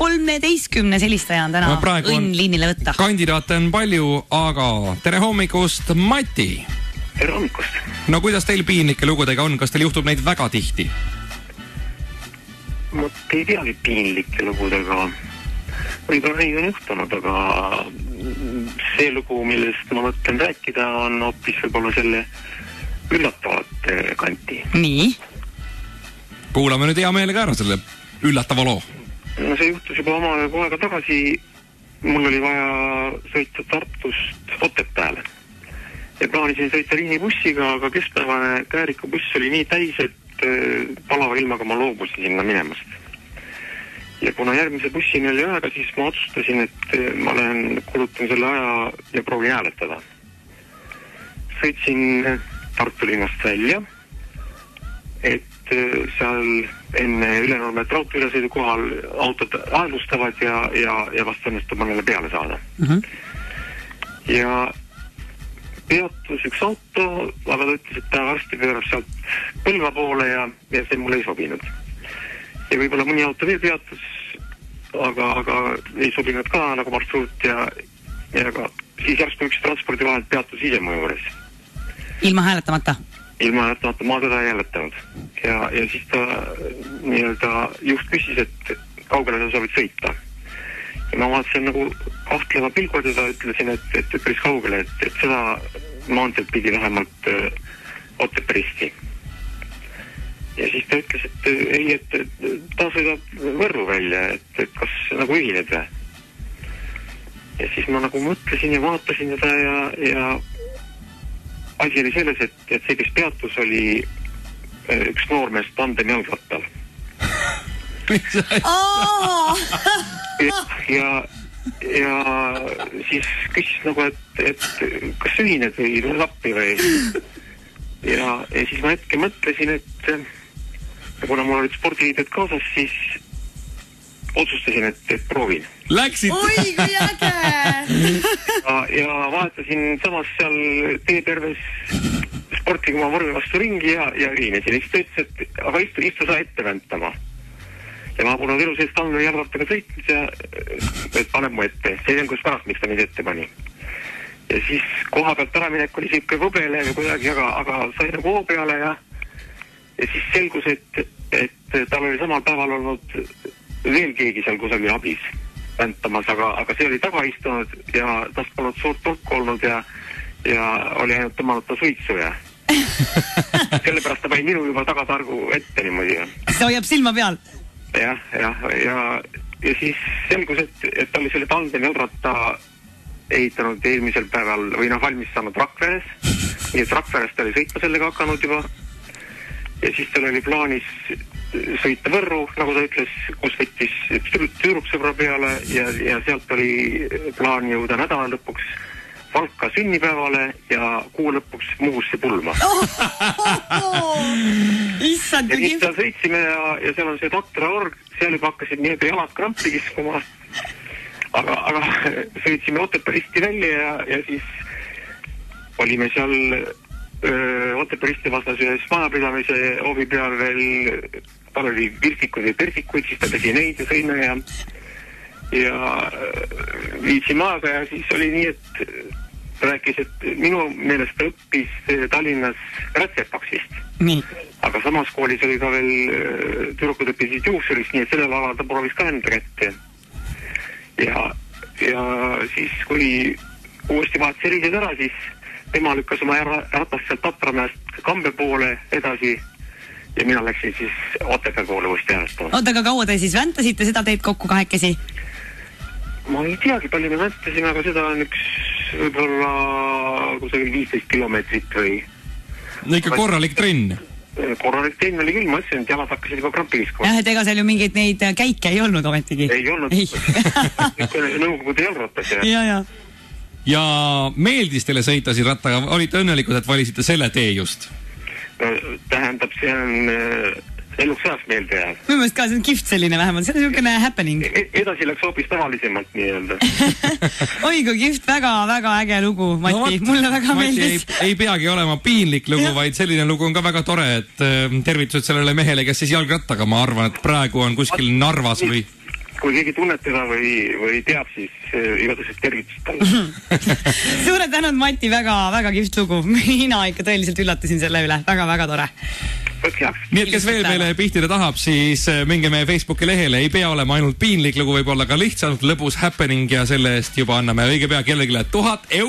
13 helistaja on täna õnn liinile võtta. Kandidaate on palju, aga tere hommikust, Mati! Tere hommikust! No kuidas teil piinlike lugudega on? Kas teil juhtub neid väga tihti? Ma ei teagi piinlike lugudega. Võib-olla neid on juhtunud, aga see lugu, millest ma mõtlen rääkida, on hoopis võib-olla selle üllatavat kanti. Nii? Kuulame nüüd hea meelega ära selle üllatava loo. No see juhtus juba oma aega tagasi. Mul oli vaja sõita Tartust Otepääle. Ja plaanisin sõita liinibussiga, aga keskpäevane käärikubuss oli nii täis, et palava ilmaga ma loobusin sinna minemast. Ja kuna järgmise bussini oli aega, siis ma otsustasin, et ma kulutan selle aja ja proovin hääletada. Sõitsin Tartu linnast välja, et seal enne Ülenurmet raudteeülesõidu kohal autod aeglustavad ja vast õnnestub mõnele peale saada. Ja peatus üks auto, aga ta ütles, et ta varsti pöörab sealt Põlva poole ja see mulle ei sobinud. Ja võib-olla mõni auto veel peatus, aga ei sobinud ka nagu marsruut ja siis järsku üks transpordivahend peatus ise mu juures. Ilma hääletamata? Ilma hääletamata, ma teda ei hääletanud. Ja siis ta nii-öelda juht küsis, et kaugele sa soovid sõita. Ja ma vaatasin nagu kahtleva pilgu teda, ütlesin, et päris kaugele, et seda maanteed pidi vähemalt Otepääristi. Ja siis ta ütles, et ei, et ta sõidab Võrru välja, et kas nagu ühined või. Ja siis ma nagu mõtlesin ja vaatasin teda ja asi oli selles, et see, kes peatus, oli üks noormees tandem jalgrattal. Ja siis küsis nagu, et kas ühined või lappi või. Ja siis ma hetke mõtlesin, et kuna mul olid spordiliided kaasas, siis otsustasin, et proovin. Läksid? Oi, kui äge! Ja vaatasin samas seal teeperves sportiga oma vormi vastu ringi ja ühinesin. Siis ta ütles, et aga istu sa ette väntama. Ja ma polnud elu seest andnud jalgrattaga sõitnud ja et paneb mu ette. See selgus pärast, miks ta mind ette pani. Ja siis koha pealt äraminek oli siuke võbele või kuidagi, aga sai nagu hoo peale ja siis selgus, et tal oli samal päeval olnud veel keegi seal kusagil abis väntamas, aga see oli taga istunud ja tast polnud suurt tulku olnud ja oli ainult tõmmanud ta suitsu ja sellepärast ta pani minu juba tagatargu ette niimoodi. See hoiab silma peal. Ja siis selgus, et ta oli selle tandem jalgratta ehitanud eelmisel päeval või valmis saanud Rakveres. Nii et Rakveres ta oli sõitma sellega hakanud juba. Ja siis tal oli plaanis sõita Võrru, nagu ta ütles, kus võttis tüüruksõbra peale ja sealt oli plaan jõuda nädala lõpuks Valka sünnipäevale ja kuu lõpuks Muhusse pulma. Issand, ja siis seal sõitsime ja seal on see Tatra org, seal juba hakkasid nii-öelda jalad krampi kiskuma. Aga sõitsime Otepääristi välja ja siis olime seal Otepääristi vastas ühes majapidamise hoovi peal veel, tal oli virtikuid ja persikuid, siis ta tegi neid ja sõime ja viitsime aega ja siis oli nii, et rääkis, et minu meelest ta õppis Tallinnas rätsepaksist. Nii. Aga samas koolis oli ka veel tüdrukud õppisid juuksurist, nii et sellel alal ta proovis ka enda kätte. Ja siis, kui uuesti vaatas erised ära, siis tema lükkas oma ratast sealt Tatramäest Kambe poole edasi ja mina läksin siis Otepää poole uuesti hääletama. Oota, aga kaua te siis väntasite seda teed kokku kahekesi? Ma ei teagi, palju me väntasime, aga seda on üks võib-olla kusagil 15 kilomeetrit või... No ikka korralik trenn. Korralik trenn oli küll, ma ütlesin, et jalad hakkasid juba krampi kiskuma. Jah, et ega seal ju mingeid neid käike ei olnud ometigi. Ei olnud. Nõukogude jalgratas. Ja meeldis teile sõita siin rattaga? Olite õnnelikud, et valisite selle tee just? Tähendab, see on eluks ajaks meelde jääb. Minu meelest ka, see on kihvt selline vähemalt, see on niisugune happening. Edasi läks hoopis tavalisemalt nii-öelda. Oi, kui kihvt, väga äge lugu, Mati. Mulle väga meeldis. Ei peagi olema piinlik lugu, vaid selline lugu on ka väga tore, et tervitused sellele mehele, kes siis jalgrattaga, ma arvan, et praegu on kuskil Narvas või... kui keegi tunneb teda või teab, siis igasugused tervitused talle. Suure tänud, Mati, väga kihvt lugu. Mina ikka tõeliselt üllatasin selle üle. Väga tore. Nii et kes veel meile pihtida tahab, siis minge meie Facebooki lehele. Ei pea olema ainult piinlik lugu, võib olla ka lihtsalt lõbus happening ja selle eest juba anname õige pea kellelegi 1000 €